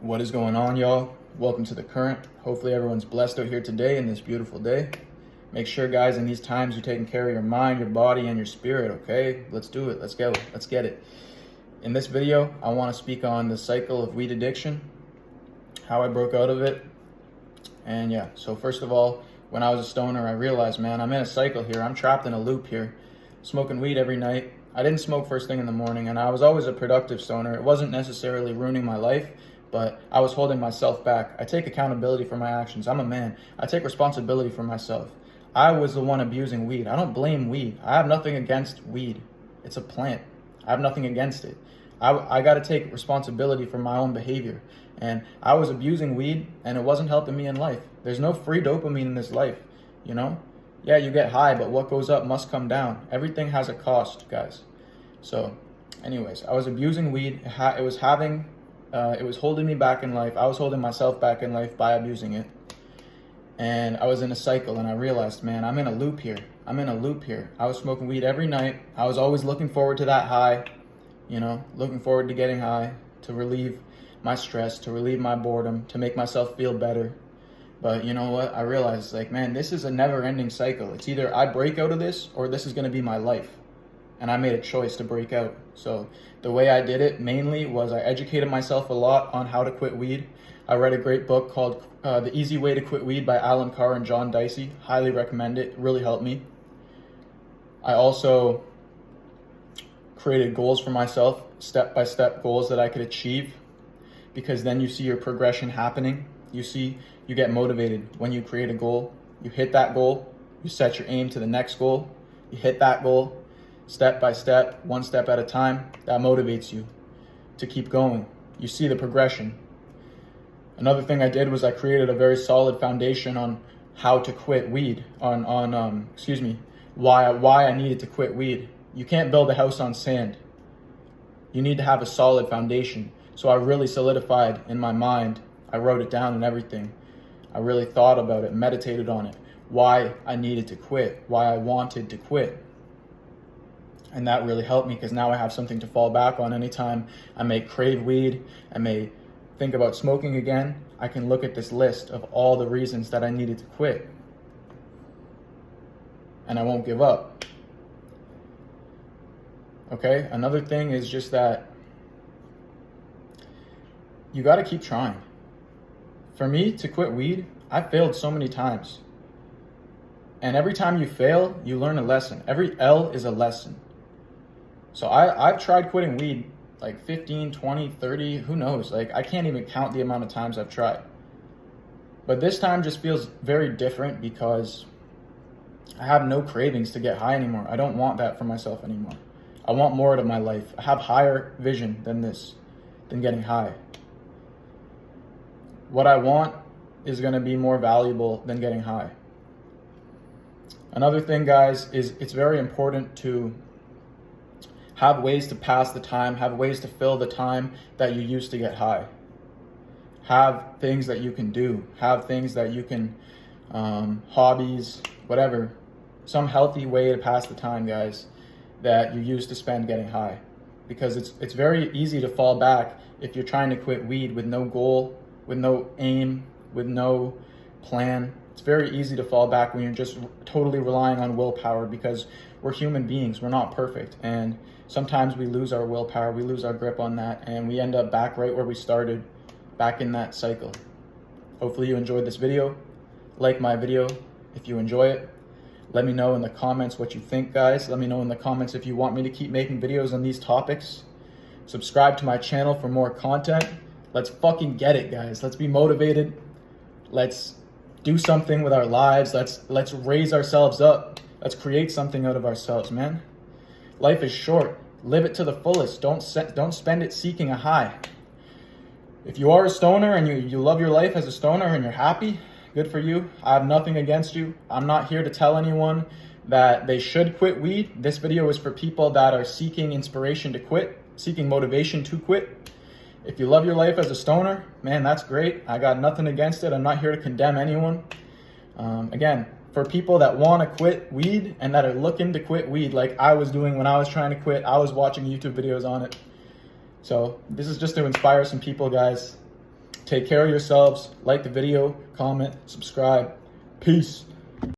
What is going on, y'all? Welcome to The Current. Hopefully everyone's blessed out here today in this beautiful day. Make sure, guys, in these times you're taking care of your mind, your body, and your spirit, okay? Let's do it. Let's go. Let's get it. In this video, I want to speak on the cycle of weed addiction, how I broke out of it. And yeah, so first of all, when I was a stoner, I realized, man, I'm in a cycle here. I'm trapped in a loop here, smoking weed every night. I didn't smoke first thing in the morning, and I was always a productive stoner. It wasn't necessarily ruining my life, but I was holding myself back. I take accountability for my actions. I'm a man. I take responsibility for myself. I was the one abusing weed. I don't blame weed. I have nothing against weed. It's a plant. I have nothing against it. I got to take responsibility for my own behavior. And I was abusing weed, and it wasn't helping me in life. There's no free dopamine in this life, you know? Yeah, you get high, but what goes up must come down. Everything has a cost, guys. So, anyways, I was abusing weed. It was holding me back in life. I was holding myself back in life by abusing it. And I was in a cycle, and I realized, man, I'm in a loop here. I was smoking weed every night. I was always looking forward to that high, you know, looking forward to getting high, to relieve my stress, to relieve my boredom, to make myself feel better. But you know what? I realized, like, man, this is a never-ending cycle. It's either I break out of this or this is going to be my life. And I made a choice to break out. So the way I did it mainly was I educated myself a lot on how to quit weed. I read a great book called The Easy Way to Quit Weed by Alan Carr and John Dicey. Highly recommend it. It really helped me. I also created goals for myself, step-by-step goals that I could achieve, because then you see your progression happening. You get motivated when you create a goal. You hit that goal, you set your aim to the next goal, you hit that goal, step by step, one step at a time. That motivates you to keep going. You see the progression. Another thing I did was I created a very solid foundation on how to quit weed, why I needed to quit weed. You can't build a house on sand. You need to have a solid foundation. So I really solidified in my mind. I wrote it down and everything. I really thought about it, meditated on it, why I needed to quit, why I wanted to quit. And that really helped me, because now I have something to fall back on. Anytime I may crave weed, I may think about smoking again, I can look at this list of all the reasons that I needed to quit. And I won't give up. Okay, another thing is just that you got to keep trying. For me to quit weed, I failed so many times. And every time you fail, you learn a lesson. Every L is a lesson. So I've tried quitting weed like 15, 20, 30, who knows? Like, I can't even count the amount of times I've tried. But this time just feels very different because I have no cravings to get high anymore. I don't want that for myself anymore. I want more out of my life. I have higher vision than this, than getting high. What I want is going to be more valuable than getting high. Another thing, guys, is it's very important to have ways to pass the time, have ways to fill the time that you used to get high. Have things that you can do, have things that you can, hobbies, whatever. Some healthy way to pass the time, guys, that you used to spend getting high. Because it's very easy to fall back if you're trying to quit weed with no goal, with no aim, with no plan. It's very easy to fall back when you're just totally relying on willpower, because we're human beings. We're not perfect. And sometimes we lose our willpower, we lose our grip on that, and we end up back right where we started, back in that cycle. Hopefully you enjoyed this video. Like my video if you enjoy it. Let me know in the comments what you think, guys. Let me know in the comments if you want me to keep making videos on these topics. Subscribe to my channel for more content. Let's fucking get it, guys. Let's be motivated. Let's do something with our lives. Let's raise ourselves up. Let's create something out of ourselves, man. Life is short. Live it to the fullest. Don't spend it seeking a high. If you are a stoner and you love your life as a stoner and you're happy, good for you. I have nothing against you. I'm not here to tell anyone that they should quit weed. This video is for people that are seeking inspiration to quit, seeking motivation to quit. If you love your life as a stoner, man, that's great. I got nothing against it. I'm not here to condemn anyone. Again, for people that want to quit weed and that are looking to quit weed like I was doing when I was trying to quit, I was watching YouTube videos on it. So this is just to inspire some people, guys. Take care of yourselves. Like the video, comment, subscribe. Peace.